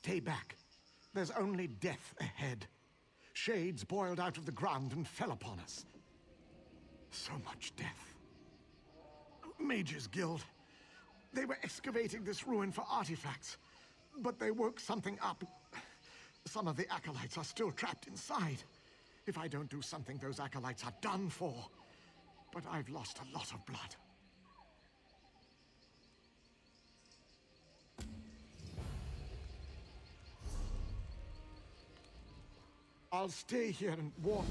Stay back. There's only death ahead. Shades boiled out of the ground and fell upon us. So much death. Mages Guild. They were excavating this ruin for artifacts, but they woke something up. Some of the acolytes are still trapped inside. If I don't do something, those acolytes are done for. But I've lost a lot of blood. I'll stay here and watch.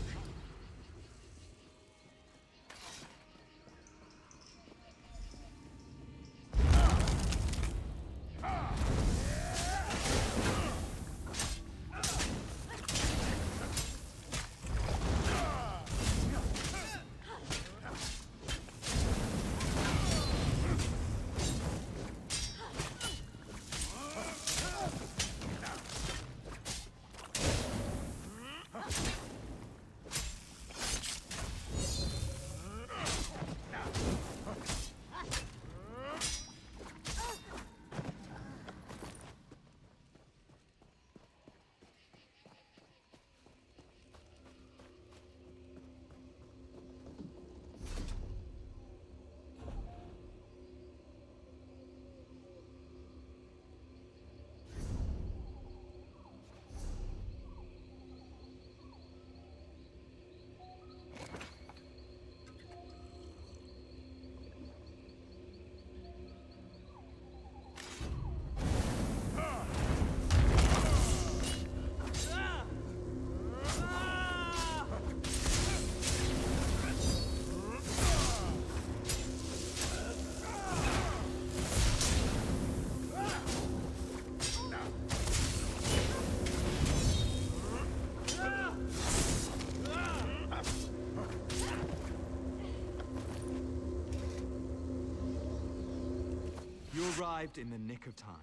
You arrived in the nick of time.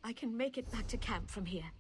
I can make it back to camp from here.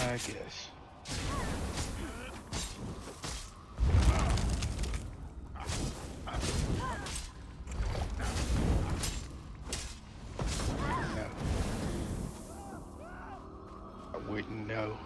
I guess. No. I wouldn't know.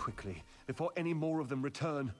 quickly, before any more of them return.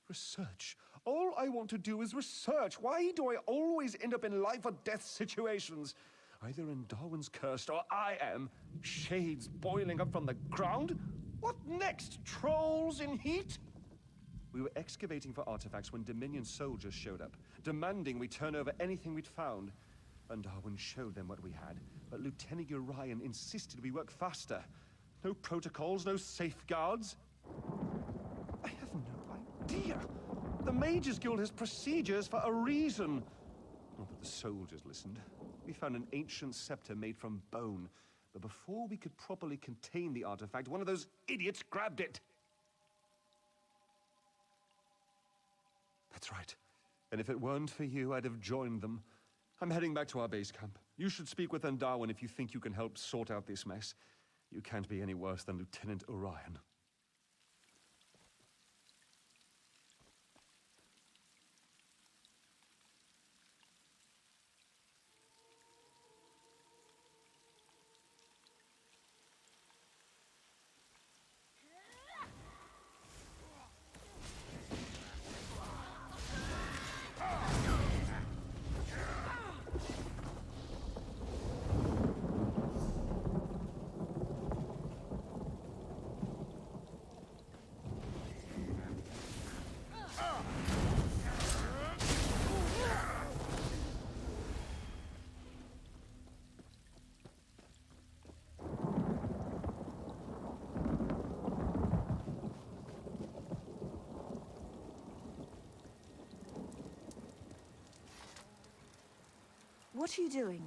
Research. All I want to do is research. Why do I always end up in life or death situations? Either in Darwin's Cursed or I am. Shades boiling up from the ground? What next? Trolls in heat? We were excavating for artifacts when Dominion soldiers showed up, demanding we turn over anything we'd found. And Darwin showed them what we had, but Lieutenant Orion insisted we work faster. No protocols, no safeguards. I have no idea. The Mages Guild has procedures for a reason. Not that the soldiers listened. We found an ancient scepter made from bone, but before we could properly contain the artifact, one of those idiots grabbed it. That's right. And if it weren't for you, I'd have joined them. I'm heading back to our base camp. You should speak with Darwin if you think you can help sort out this mess. You can't be any worse than Lieutenant Orion. What are you doing?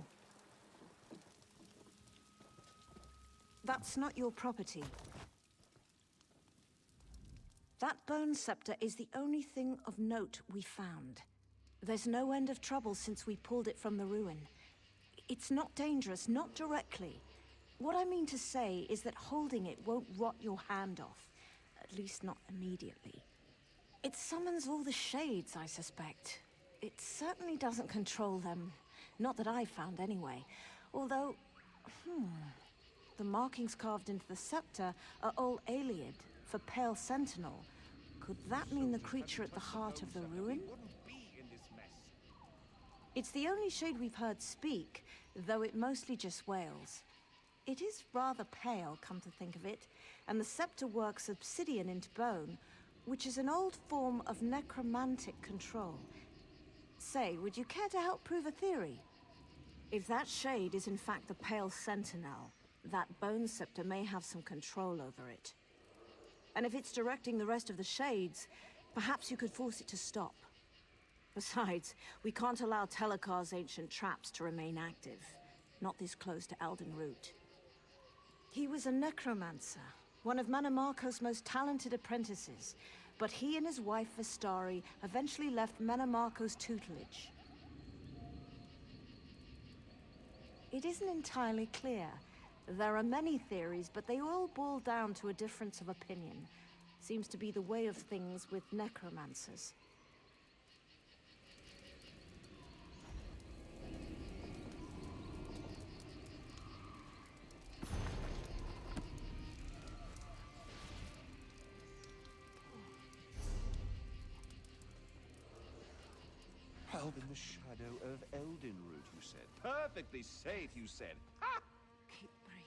That's not your property. That bone scepter is the only thing of note we found. There's no end of trouble since we pulled it from the ruin. It's not dangerous, not directly. What I mean to say is that holding it won't rot your hand off. At least not immediately. It summons all the shades, I suspect. It certainly doesn't control them. Not that I've found anyway. Although, the markings carved into the scepter are all Ayleid, for Pale Sentinel. Could that mean the creature at the heart of the ruin? It's the only shade we've heard speak, though it mostly just wails. It is rather pale, come to think of it, and the scepter works obsidian into bone, which is an old form of necromantic control. Say, would you care to help prove a theory? If that shade is in fact the Pale Sentinel, that bone scepter may have some control over it. And if it's directing the rest of the shades, perhaps you could force it to stop. Besides, we can't allow Telekar's ancient traps to remain active. Not this close to Elden Root. He was a necromancer, one of Mannimarco's most talented apprentices, but he and his wife Vestari eventually left Mannimarco's tutelage. It isn't entirely clear. There are many theories, but they all boil down to a difference of opinion. Seems to be the way of things with necromancers. Held in the shadow of Elden Root, you said. Perfectly safe, you said. Ha! Keep breathing.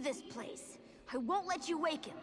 leave this place. I won't let you wake him.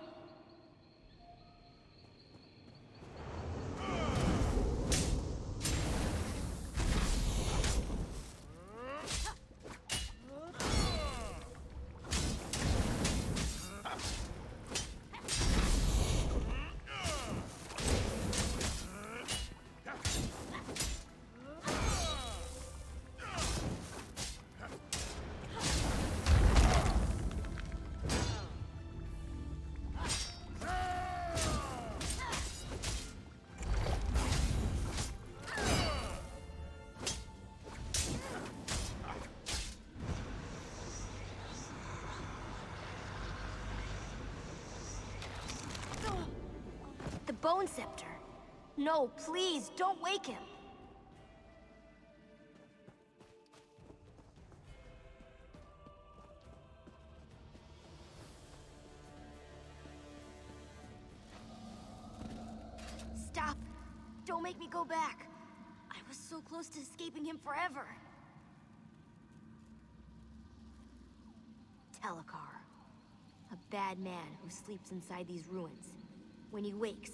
The Bone Scepter. No, please, don't wake him. Stop. Don't make me go back. I was so close to escaping him forever. Telekar. A bad man who sleeps inside these ruins. When he wakes,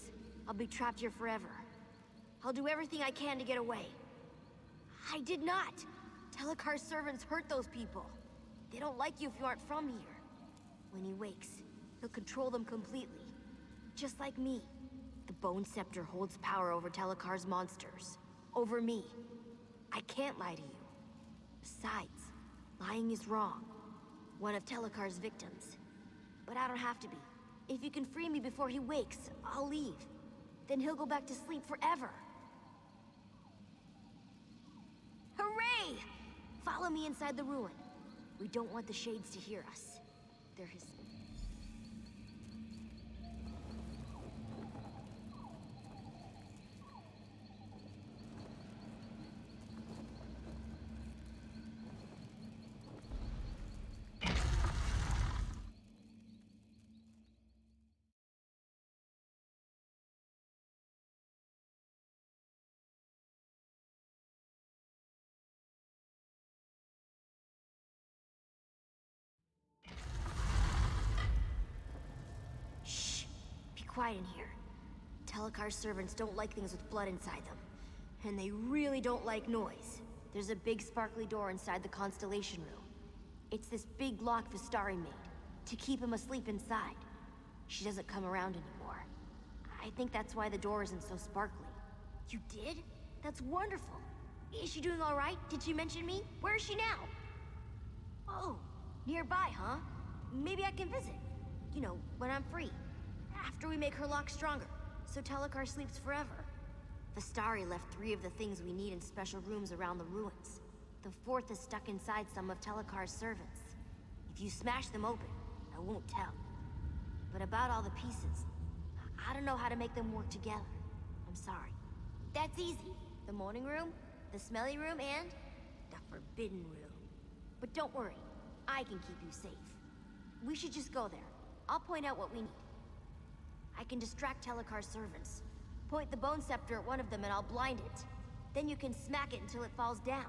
I'll be trapped here forever. I'll do everything I can to get away. I did not! Telekar's servants hurt those people. They don't like you if you aren't from here. When he wakes, he'll control them completely. Just like me. The Bone Scepter holds power over Telekar's monsters. Over me. I can't lie to you. Besides, lying is wrong. One of Telekar's victims. But I don't have to be. If you can free me before he wakes, I'll leave. Then he'll go back to sleep forever. Hooray! Follow me inside the ruin. We don't want the Shades to hear us. They're his... Quiet in here. Telekar's servants don't like things with blood inside them. And they really don't like noise. There's a big sparkly door inside the Constellation Room. It's this big lock Vistari made, to keep him asleep inside. She doesn't come around anymore. I think that's why the door isn't so sparkly. You did? That's wonderful. Is she doing all right? Did she mention me? Where is she now? Oh, nearby, huh? Maybe I can visit. You know, when I'm free. After we make her lock stronger, so Telekar sleeps forever. Vistari left 3 of the things we need in special rooms around the ruins. The 4th is stuck inside some of Telekar's servants. If you smash them open, I won't tell. But about all the pieces, I don't know how to make them work together. I'm sorry. That's easy. The morning room, the smelly room, and the forbidden room. But don't worry, I can keep you safe. We should just go there. I'll point out what we need. I can distract Telekar's servants. Point the Bone Scepter at one of them and I'll blind it. Then you can smack it until it falls down.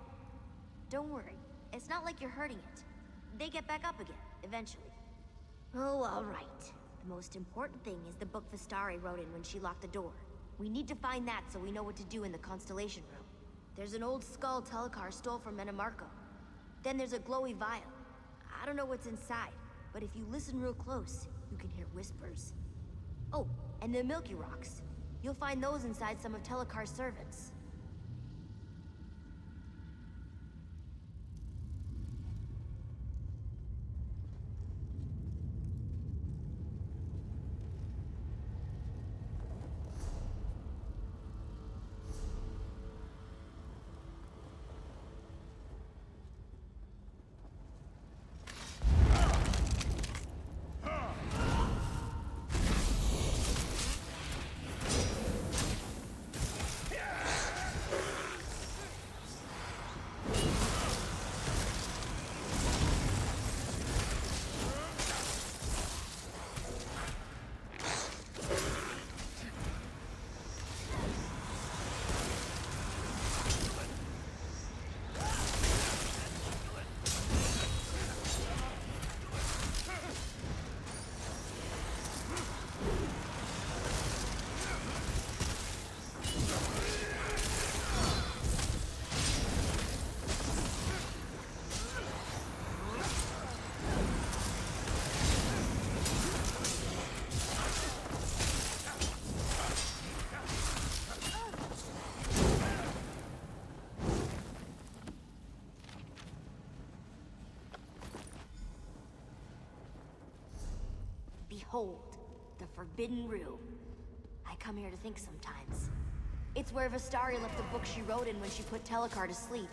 Don't worry, it's not like you're hurting it. They get back up again, eventually. Oh, all right. The most important thing is the book Vistari wrote in when she locked the door. We need to find that so we know what to do in the Constellation Room. There's an old skull Telekar stole from Menomarco. Then there's a glowy vial. I don't know what's inside, but if you listen real close, you can hear whispers. Oh, and the Milky Rocks. You'll find those inside some of Telekar's servants. Hold, the Forbidden Room. I come here to think sometimes. It's where Vistari left the book she wrote in when she put Telekar to sleep.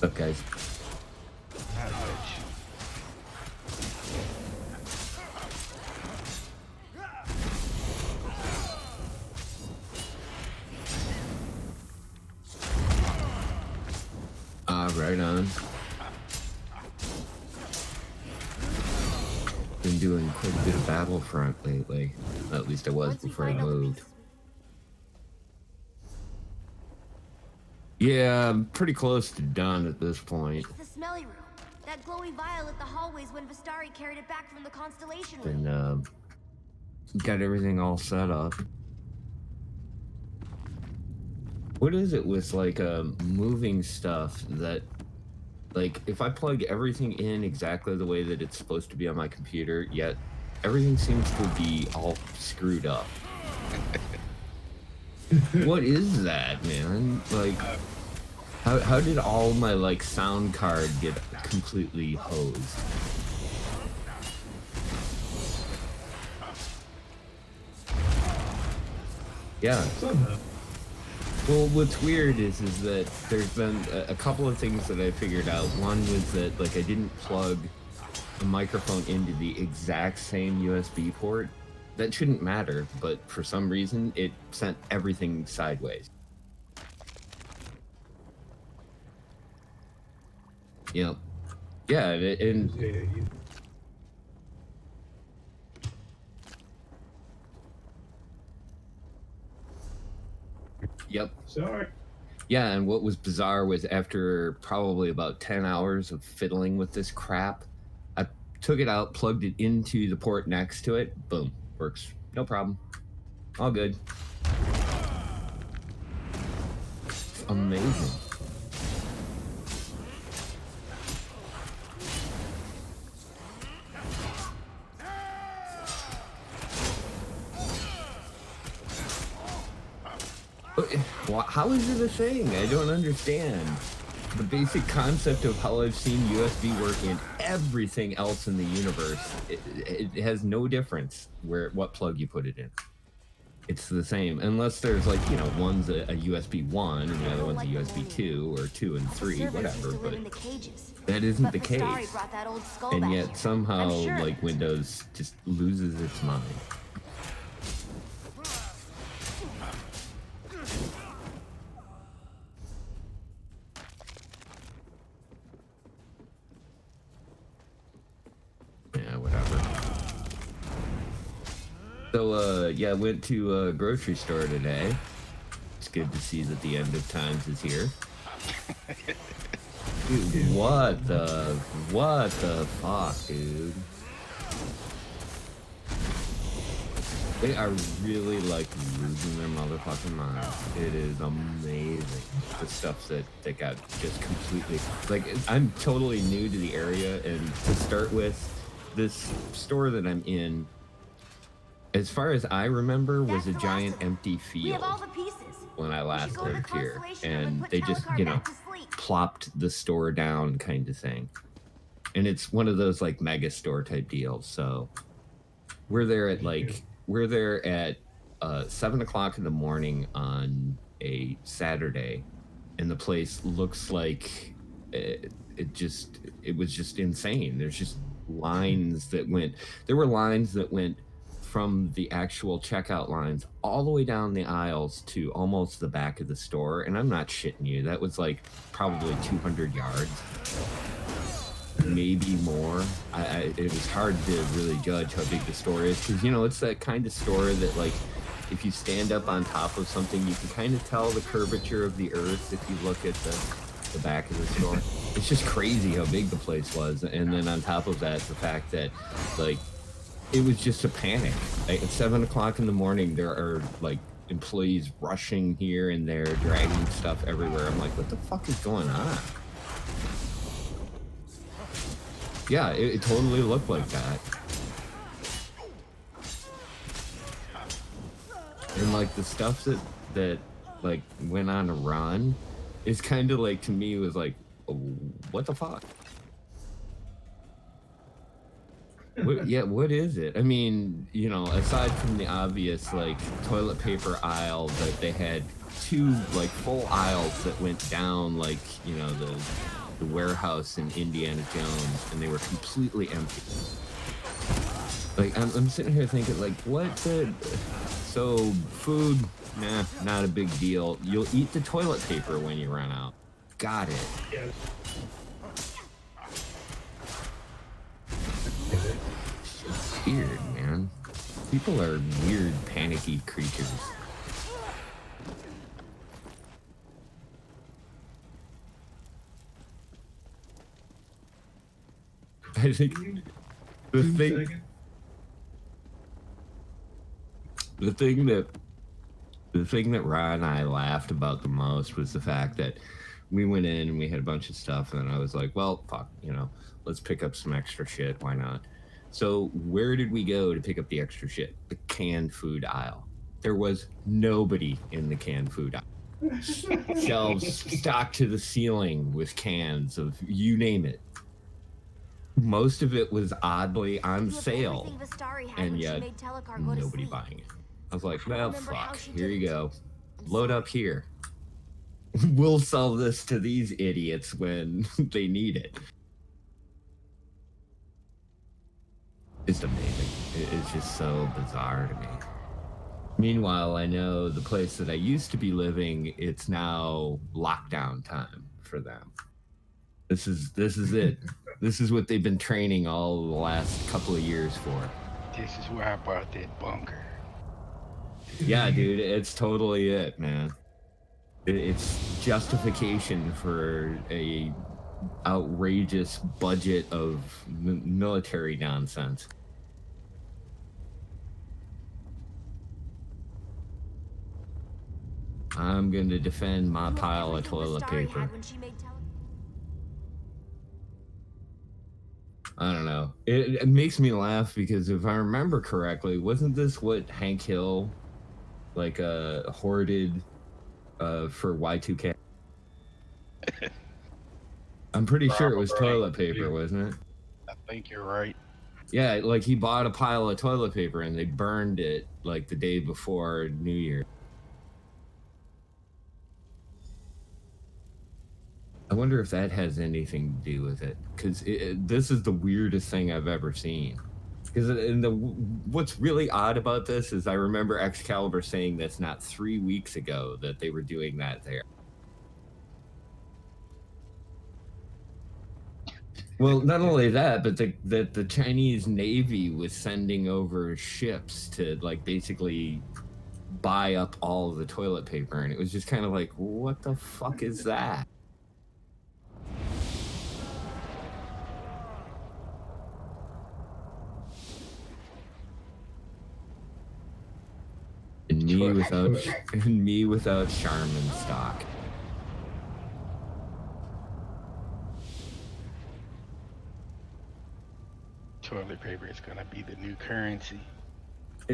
What's up, guys? Not much. Right on. Been doing quite a bit of Battlefront lately. At least I was Once we before I find all the moved. pieces, Yeah, I'm pretty close to done at this point. it's the smelly room. That glowy vial lit the hallways when Vistari carried it back from the Constellation Room. And got everything all set up. What is it with like moving stuff that, like, if I plug everything in exactly the way that it's supposed to be on my computer, yet everything seems to be all screwed up? What is that, man? Like, how did all my like sound card get completely hosed? Yeah. Well, what's weird is that there's been a couple of things that I figured out. One was that, like, I didn't plug a microphone into the exact same USB port. That shouldn't matter, but for some reason, it sent everything sideways. Yep. Yeah, and yep. Sorry. Yeah, and what was bizarre was after probably about 10 hours of fiddling with this crap, I took it out, plugged it into the port next to it, boom, works. No problem. All good. Amazing. How is it a thing? I don't understand. The basic concept of how I've seen USB work in everything else in the universe, it has no difference what plug you put it in. It's the same, unless there's like, you know, one's a USB 1 and the other one's a USB 2 or 2 and 3, whatever, but that isn't the case. And yet somehow, like, Windows just loses its mind. Yeah, whatever. So, yeah, I went to a grocery store today. It's good to see that the end of times is here. Dude, what the fuck, dude? They are really, like, losing their motherfucking minds. It is amazing, the stuff that got just completely... Like, I'm totally new to the area, and to start with, this store that I'm in, as far as I remember, was a giant empty field when I last lived here. And they just, you know, plopped the store down kind of thing. And it's one of those, like, mega store type deals. So we're there at, 7 o'clock in the morning on a Saturday. And the place looks like it was just insane. There's just lines that went... There were lines that went from the actual checkout lines all the way down the aisles to almost the back of the store, and I'm not shitting you, that was like probably 200 yards, maybe more. It was hard to really judge how big the store is, because, you know, it's that kind of store that, like, if you stand up on top of something, you can kind of tell the curvature of the earth if you look at the back of the store. It's just crazy how big the place was. And then on top of that, the fact that, like, it was just a panic. Like, at 7 o'clock in the morning, there are, like, employees rushing here and there, dragging stuff everywhere. I'm like, what the fuck is going on? Yeah, it totally looked like that. And, like, the stuff that like, went on a run is kind of like, to me, was like, what the fuck? What is it? I mean, you know, aside from the obvious, like, toilet paper aisle, that they had two, like, full aisles that went down, like, you know, the warehouse in Indiana Jones, and they were completely empty. Like, I'm sitting here thinking, like, what the... So, food, nah, not a big deal. You'll eat the toilet paper when you run out. Got it. Yeah. It's weird, man. People are weird, panicky creatures. I think the thing that Ryan and I laughed about the most was the fact that we went in and we had a bunch of stuff, and I was like, well, fuck, you know, let's pick up some extra shit. Why not? So where did we go to pick up the extra shit? The canned food aisle. There was nobody in the canned food aisle. Shelves stocked to the ceiling with cans of you name it. Most of it was oddly on sale, and yet nobody buying it. I was like, well, fuck, here you go. Load up here. We'll sell this to these idiots when they need it. It's amazing. It's just so bizarre to me. Meanwhile, I know the place that I used to be living, it's now lockdown time for them. This is it. This is what they've been training all the last couple of years for. This is where I bought that bunker. Yeah, dude, it's totally it, man. It's justification for a outrageous budget of military nonsense. I'm going to defend my pile of toilet paper. I don't know. It makes me laugh because if I remember correctly, wasn't this what Hank Hill, like, hoarded for Y2K. I'm pretty sure it was toilet paper, wasn't it? I think you're right. Yeah, like he bought a pile of toilet paper and they burned it like the day before New Year. I wonder if that has anything to do with it, because this is the weirdest thing I've ever seen. Because what's really odd about this is I remember Excalibur saying this not 3 weeks ago that they were doing that there. Well, not only that, but that the Chinese Navy was sending over ships to like basically buy up all of the toilet paper, and it was just kind of like, what the fuck is that? And me without Charmin stock. Toilet paper is gonna be the new currency.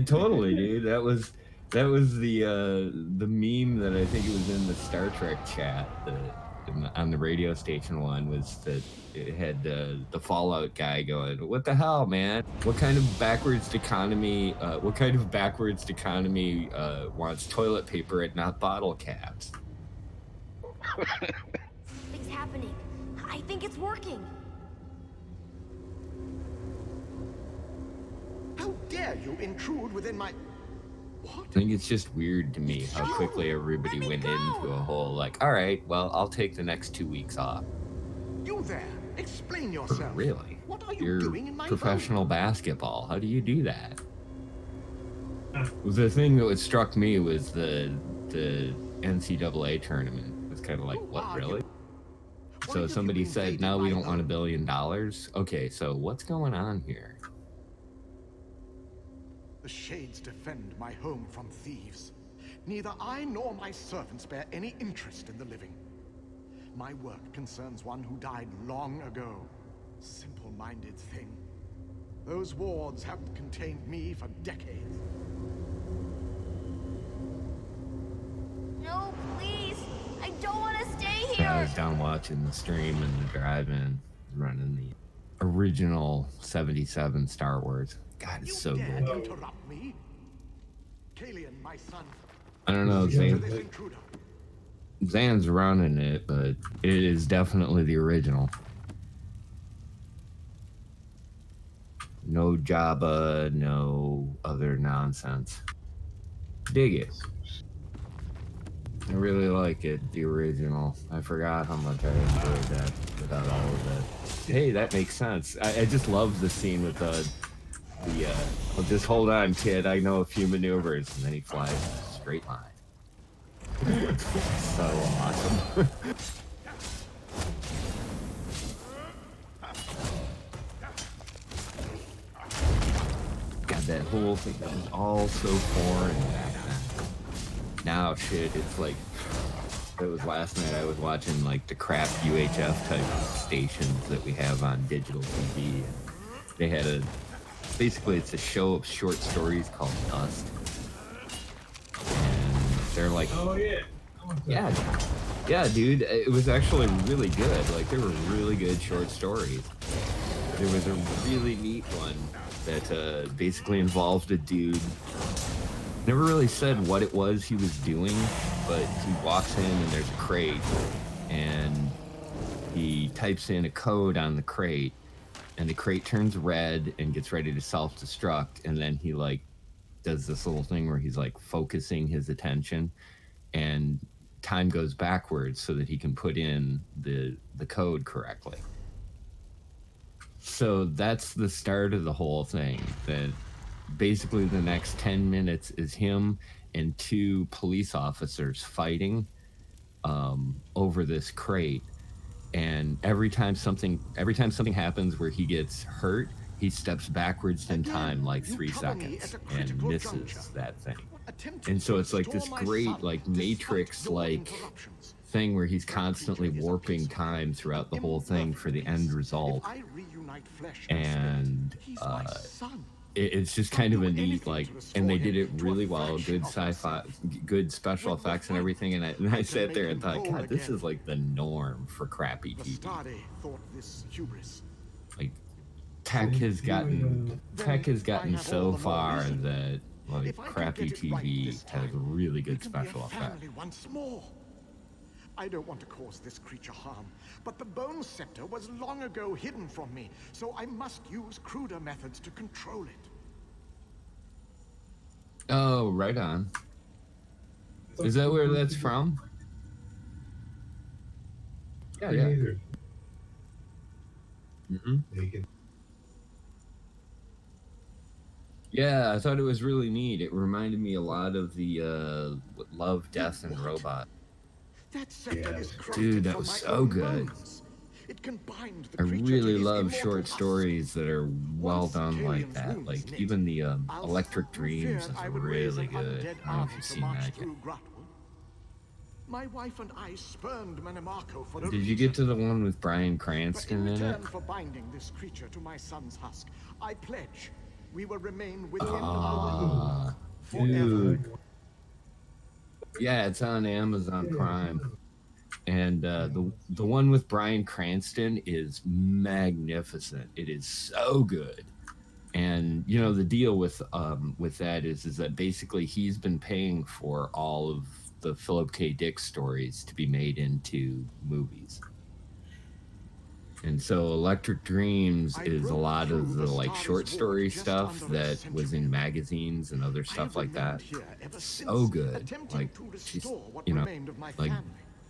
Totally, dude. That was the meme that I think it was in the Star Trek chat on the radio station one, was that it had the Fallout guy going, "What the hell, man? What kind of backwards economy? Wants toilet paper and not bottle caps?" Something's happening. I think it's working. How dare you intrude within my... What? I think it's just weird to me how quickly everybody went into a whole like, all right, well, I'll take the next 2 weeks off. You there! Explain yourself. Really? What are you You're doing in my professional basketball. How do you do that? The thing that struck me was the NCAA tournament. It was kind of like, what, really? So somebody said, no, we don't want $1 billion. Okay, so what's going on here? The Shades defend my home from thieves. Neither I nor my servants bear any interest in the living. My work concerns one who died long ago. Simple-minded thing. Those wards have contained me for decades. No, please. I don't want to stay So I here. was down watching the stream and the drive-in, running the original 77 Star Wars. God, it's so dare good. interrupt me? Kalian, my son. I don't know, Listen to this intruder. Zan's running it, but it is definitely the original. No Jabba, no other nonsense. Dig it. I really like it, the original. I forgot how much I enjoyed that without all of that. Hey, that makes sense. I just love the scene with well, just hold on, kid. I know a few maneuvers, and then he flies in a straight line. So awesome. God, that whole thing, that was all so foreign back then. Now, shit, it's like, it was last night I was watching like the crap UHF type stations that we have on digital TV. And they had basically it's a show of short stories called Dust. And they're like, oh yeah. Yeah, dude, it was actually really good. Like, there were really good short stories. There was a really neat one that basically involved a dude. Never really said what it was he was doing, but he walks in and there's a crate, and he types in a code on the crate, and the crate turns red and gets ready to self-destruct, and then he like does this little thing where he's like focusing his attention, and time goes backwards so that he can put in the code correctly. So that's the start of the whole thing. That basically the next 10 minutes is him and two police officers fighting over this crate. And every time something happens where he gets hurt, he steps backwards in time like 3 seconds and misses that thing. And so it's like this great like Matrix like thing where he's constantly warping time throughout the whole thing for the end result. And it's just kind of a neat, like, and they did it really well. Good sci-fi, good special effects and everything. And I sat there and thought, God, this is like the norm for crappy TV. Vastadi thought this hubris. Like, tech has gotten so far that like crappy TV has really good special effects. Once more. I don't want to cause this creature harm, but the Bone Scepter was long ago hidden from me, so I must use cruder methods to control it. Oh, right on. Is that where that's from? Yeah, yeah. Mm-hmm. Yeah, I thought it was really neat. It reminded me a lot of the Love, Death, and Robot. That scepter is Dude, that was so good. It can bind the I creature really to his love immortal short husk. stories that are well Once done like Talion's that. wounds Like knit, even the I'll Electric who Dreams feared is I would raise really an good. undead I don't know army if you've to seen march that yet. through Grotwood. My wife and I spurned Manamako for a Did you get to reason. the one with Bryan But Cranston in in it? return for binding this creature to my son's husk, I pledge we will remain within our Ah, walls forever. dude. Yeah, it's on Amazon Prime. And the one with Bryan Cranston is magnificent. It is so good. And you know the deal with that is that basically he's been paying for all of the Philip K. Dick stories to be made into movies. And so Electric Dreams is a lot of the like short story stuff that was in magazines and other stuff like that. So good. Like she's, you know, like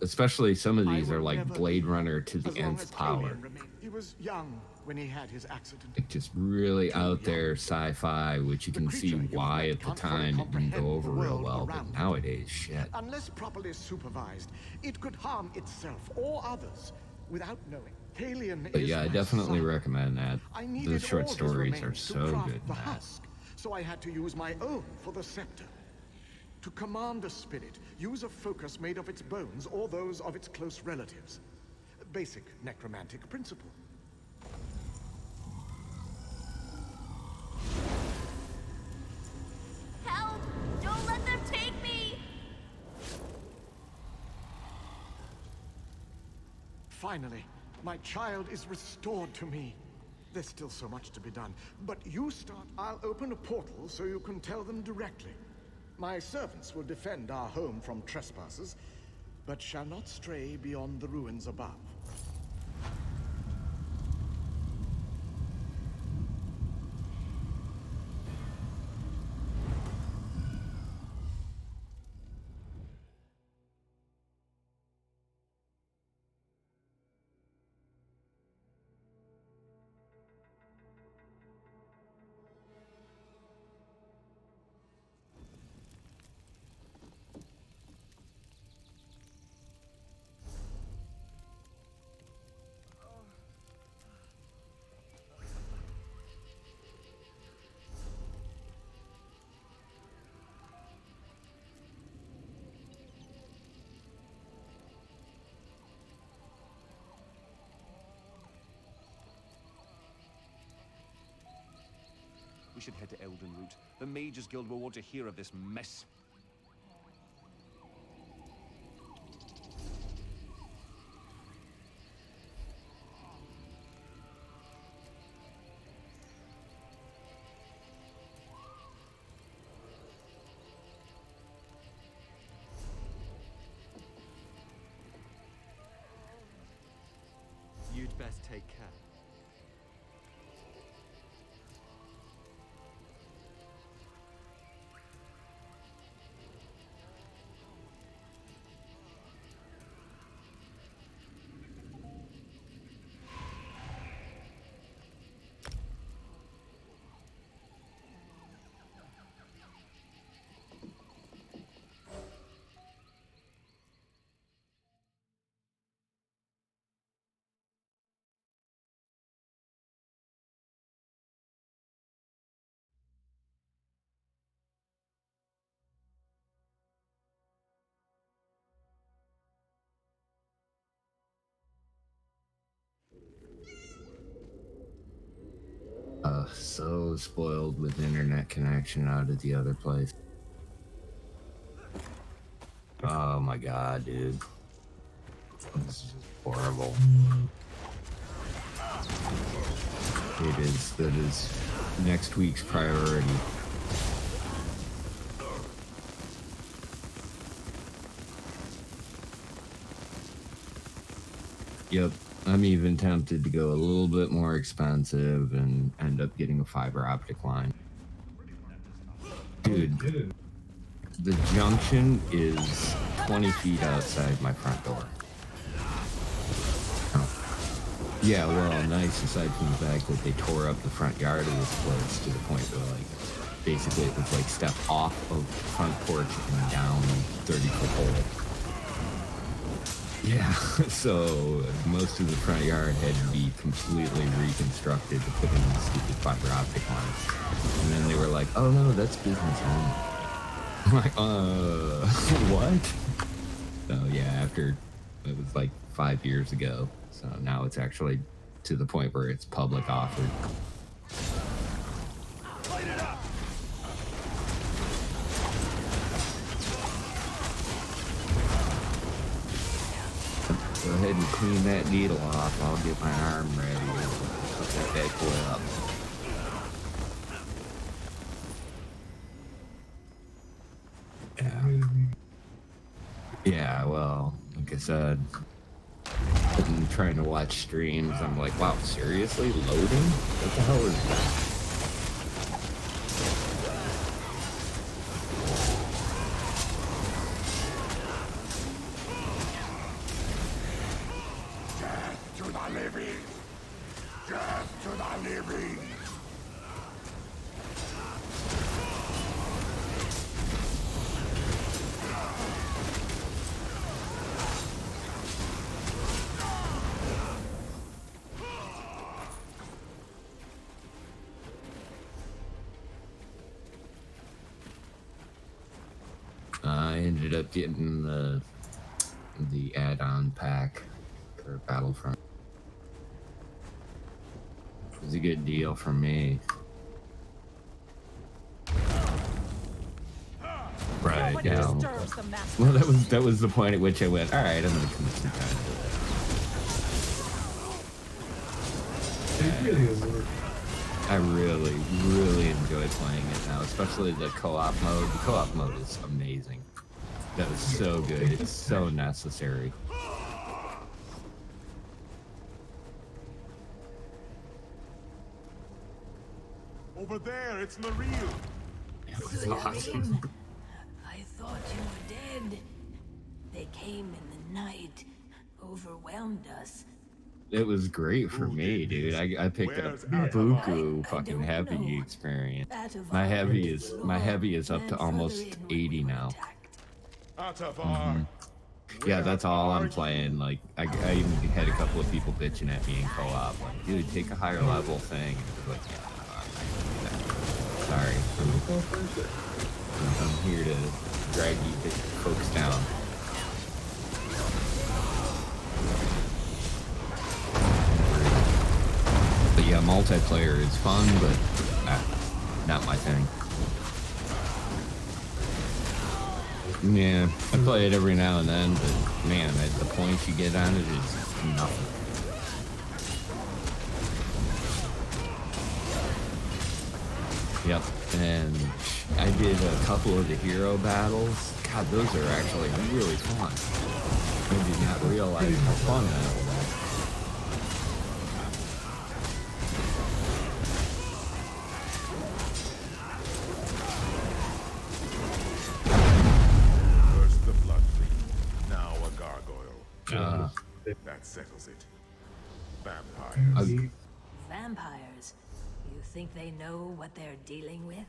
especially some of these are like Blade Runner to the nth power. He was young when he had his accident. Like just really out there sci-fi, which you can see why at the time it didn't go over real well, but nowadays, shit. Unless properly supervised, it could harm itself or others without knowing. Talion But is yeah, I my definitely son. recommend that. I The needed short all his stories are remains to so craft good, the man. husk, so I had to use my own for the scepter. To command a spirit, use a focus made of its bones or those of its close relatives. Basic necromantic principle. Help! Don't let them take me! Finally, my child is restored to me. There's still so much to be done, but you start. I'll open a portal so you can tell them directly. My servants will defend our home from trespassers, but shall not stray beyond the ruins above. We should head to Eldenroot. The Mages Guild will want to hear of this mess. You'd best take care. so spoiled with internet connection out at the other place. Oh my god, dude. This is horrible. That is next week's priority. Yep, I'm even tempted to go a little bit more expensive and end up getting a fiber optic line. Dude, the junction is 20 feet outside my front door. Yeah, well, nice aside from the fact that they tore up the front yard of this place to the point where, like, basically it was like step off of the front porch and down 30-foot hole. Yeah, so most of the front yard had to be completely reconstructed to put in the stupid fiber optic lines. And then they were like, oh no, that's business only. I'm like, what? So yeah, after, it was like 5 years ago. So now it's actually to the point where it's public offered. Go ahead and clean that needle off. I'll get my arm ready and hook that bad boy up. Yeah, well, like I said, I'm trying to watch streams. I'm like, wow, seriously? Loading? What the hell is that? Death to the living! Death to the living! I ended up getting the add-on pack for Battlefront. It was a good deal for me. Right, yeah. Well, that was the point at which I went, all right, I'm gonna commit some time to it. I really, really enjoy playing it now, especially the co-op mode. The co-op mode is amazing. That is so good. It's so necessary. Over there, it's Maril. It's awesome. I thought you were dead. They came in the night, overwhelmed us. It was great for me, dude. I picked up buku fucking heavy experience. My heavy is up to almost 80 now. Yeah, that's all I'm playing. Like, I even had a couple of people bitching at me in co-op, like, dude, take a higher level thing. And like, sorry, I'm here to drag you folks down. But yeah, multiplayer is fun, but not my thing. Yeah, I play it every now and then, but man, the points you get on it is nothing. Yep, and I did a couple of the hero battles. God, those are actually really fun. I did not realize how fun that was. That settles it. Vampires. Vampires? You think they know what they're dealing with?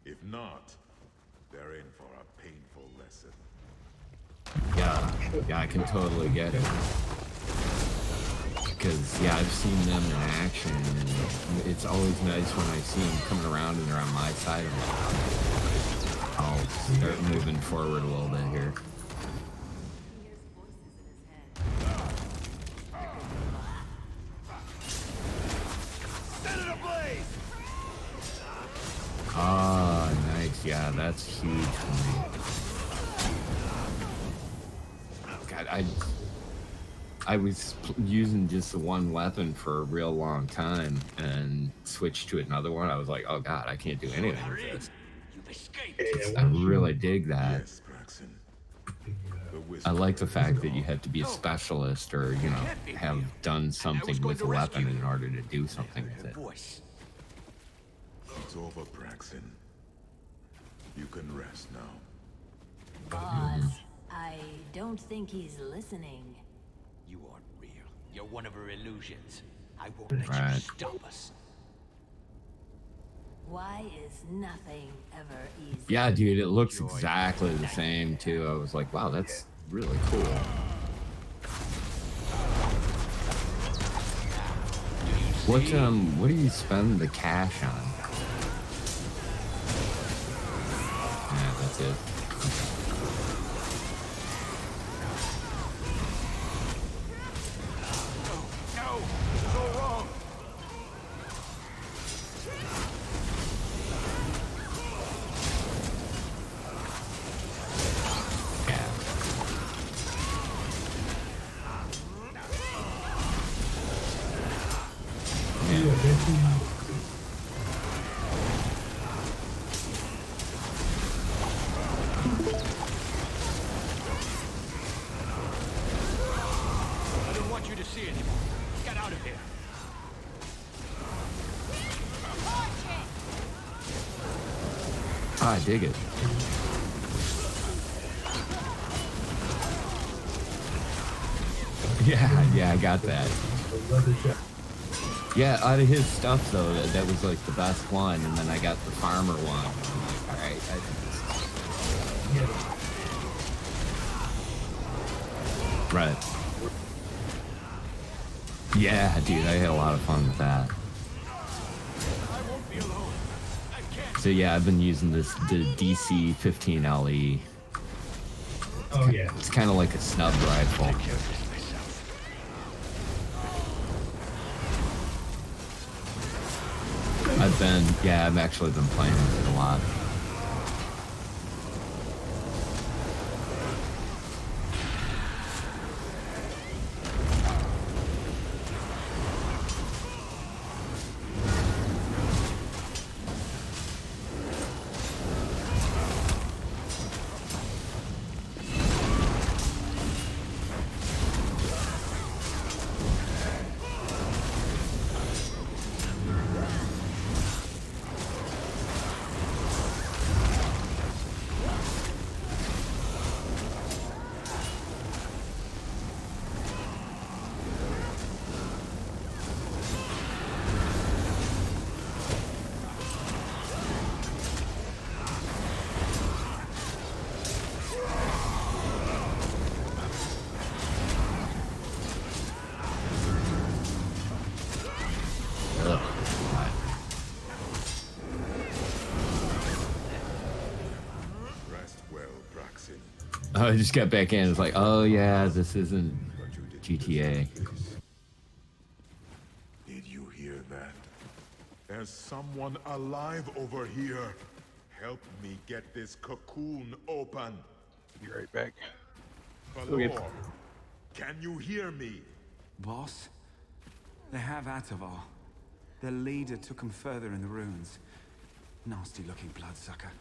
If not, they're in for a painful lesson. Yeah, I can totally get it. Because, yeah, I've seen them in action, and it's always nice when I see them coming around and they're on my side. I'll start moving forward a little bit here. Set it ablaze! that's huge for me. God, I was using just the one weapon for a real long time and switched to another one. I was like, oh god, I can't do anything with this. I really dig that. Yes, Braxton. I like the fact that you have to be a specialist or, you know, have done something with a weapon in order to do something with it. It's over, Braxton. You can rest now. Boss, I don't think he's listening. You aren't real. You're one of her illusions. I won't let you Right. stop us. Why is nothing ever easy? Yeah, dude, it looks exactly the same too. I was like, wow, that's really cool. What do you spend the cash on? Yeah, that's it. No! It's all wrong! I don't want you to see anymore. Get out of here. I dig it. Yeah, I got that. Yeah, out of his stuff though, that was like the best one, and then I got the farmer one. I'm like, all right, I think this is... Right. Yeah, dude, I had a lot of fun with that. So yeah, I've been using the DC 15LE. Oh yeah. It's kind of like a snub rifle. I've actually been playing with it a lot. I just got back in. It's like, oh yeah, this isn't GTA. Did you hear that? There's someone alive over here. Help me get this cocoon open. Be right back. Valor, can you hear me? Boss? They have Atavar. Their leader took them further in the ruins. Nasty-looking bloodsucker.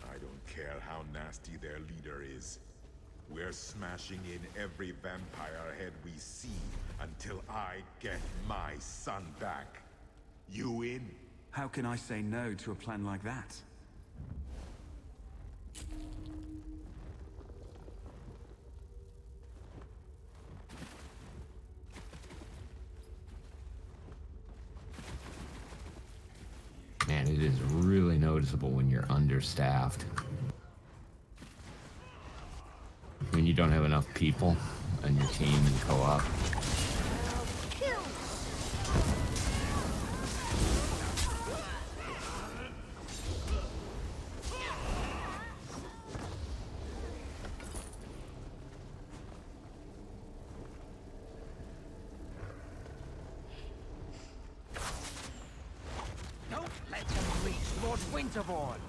I don't care how nasty their leader is. We're smashing in every vampire head we see until I get my son back. You in? How can I say no to a plan like that? Man, it is really noticeable when you're understaffed. When you don't have enough people on your team and co-op. Don't let them reach Lord Winterborn.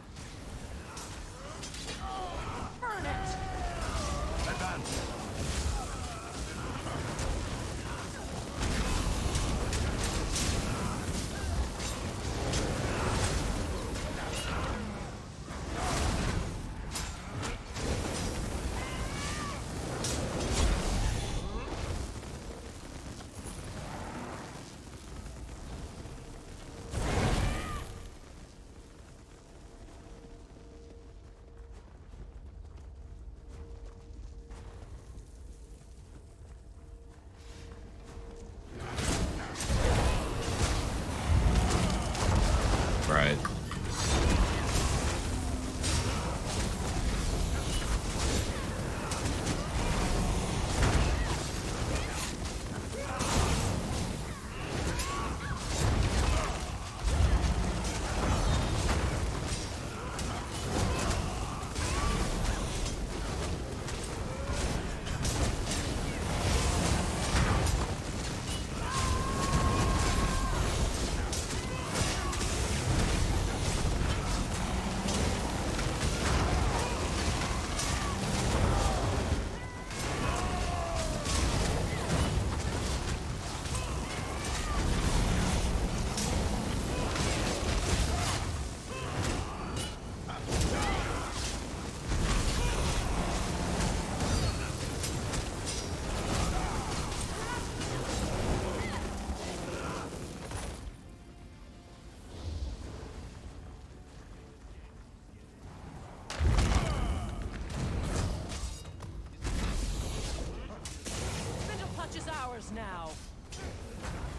It's ours now.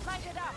Light it up.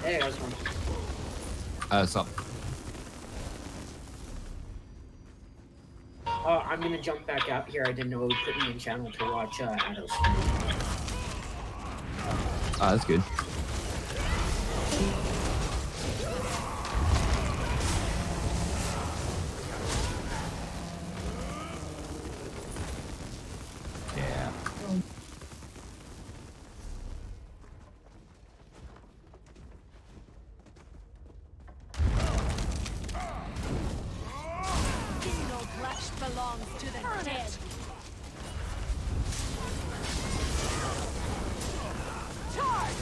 Hey, there's one. So. I'm gonna jump back out here. I didn't know it would put me in channel to watch Addo's. That's good. Yeah. No flesh belongs to the dead. Charge!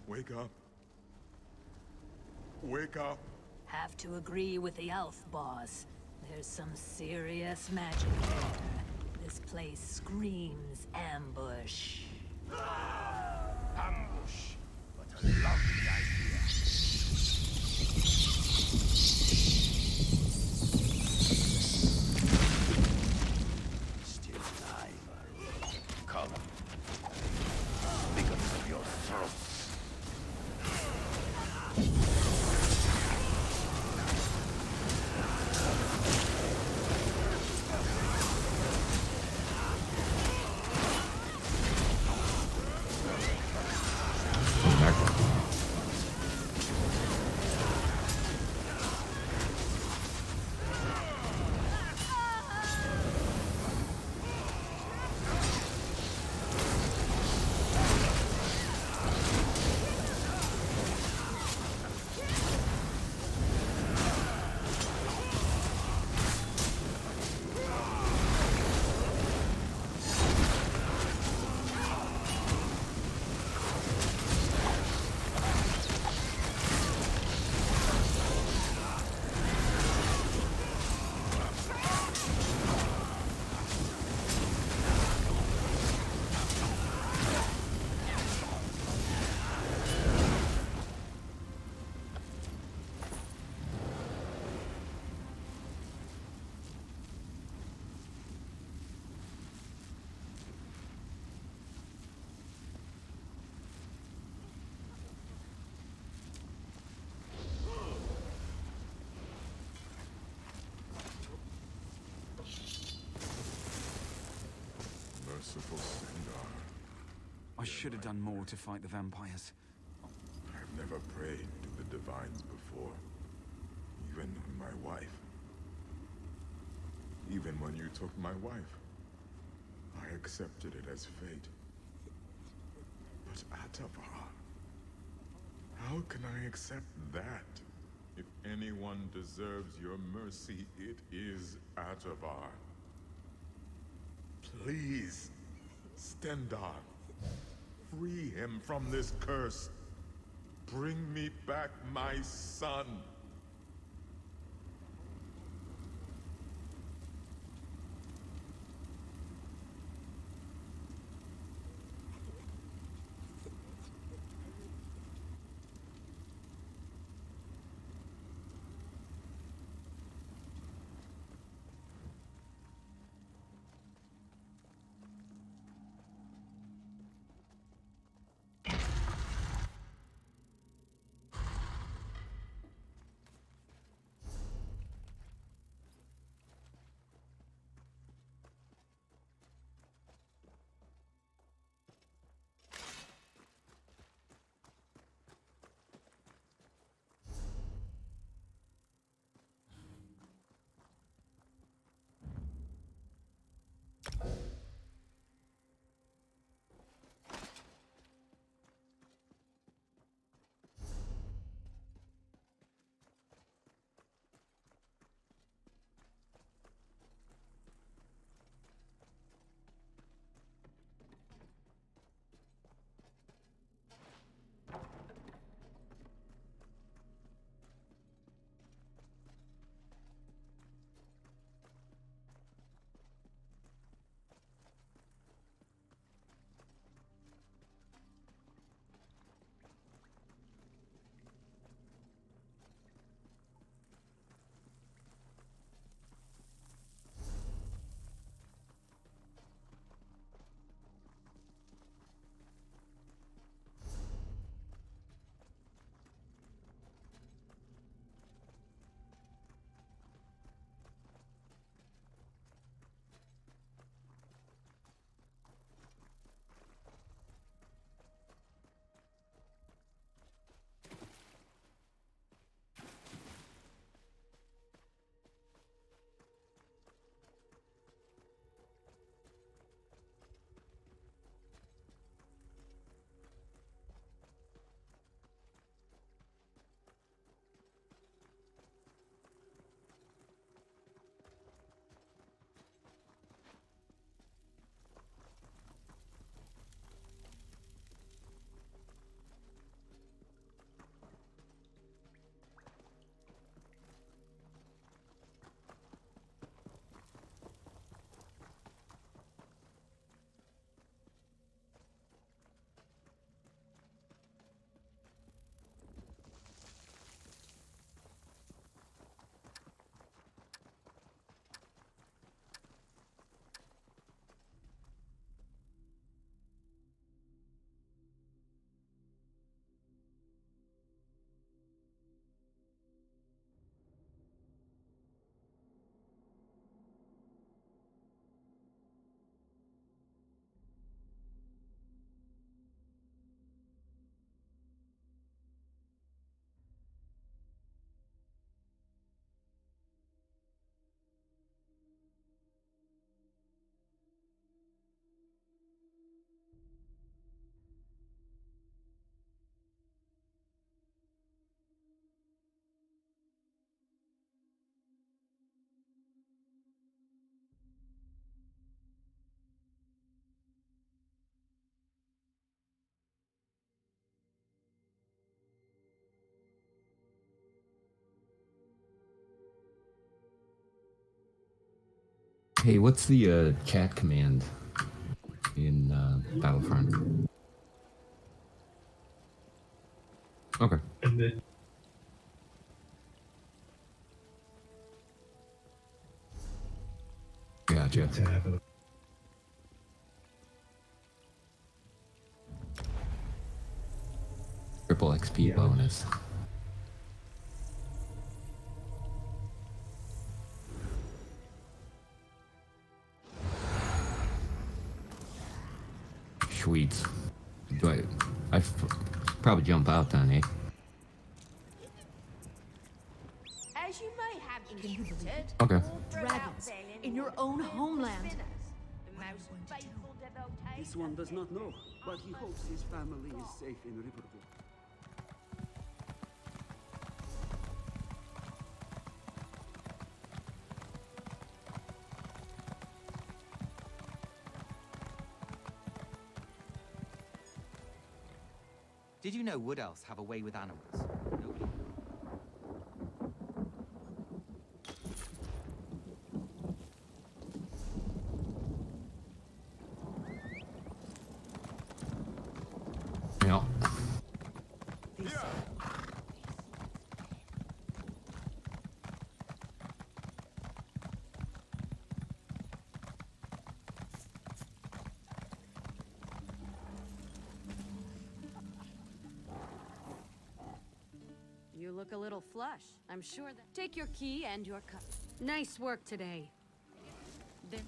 Wake up. Wake up. Have to agree with the elf boss. There's some serious magic here. This place screams ambush. Ambush. What a lovely idea. Still alive. Come. Because of your throats. I should have done more to fight the vampires. I've never prayed to the divines before. Even my wife. Even when you took my wife, I accepted it as fate. But Atavar, how can I accept that? If anyone deserves your mercy, it is Atavar. Please, Stendarr, free him from this curse. Bring me back my son. Hey, what's the chat command in Battlefront? Okay. And then Gotcha. to have a Triple XP bonus. Sweet. Do I probably jump out then, eh? As you may have intuited, Okay. Dragons in your own homeland. This one does not know, but he hopes his family is safe in Riverwood. Did you know wood elves have a way with animals? Nobody. Yeah. You look a little flush. I'm sure that... Take your key and your cup. Nice work today. There...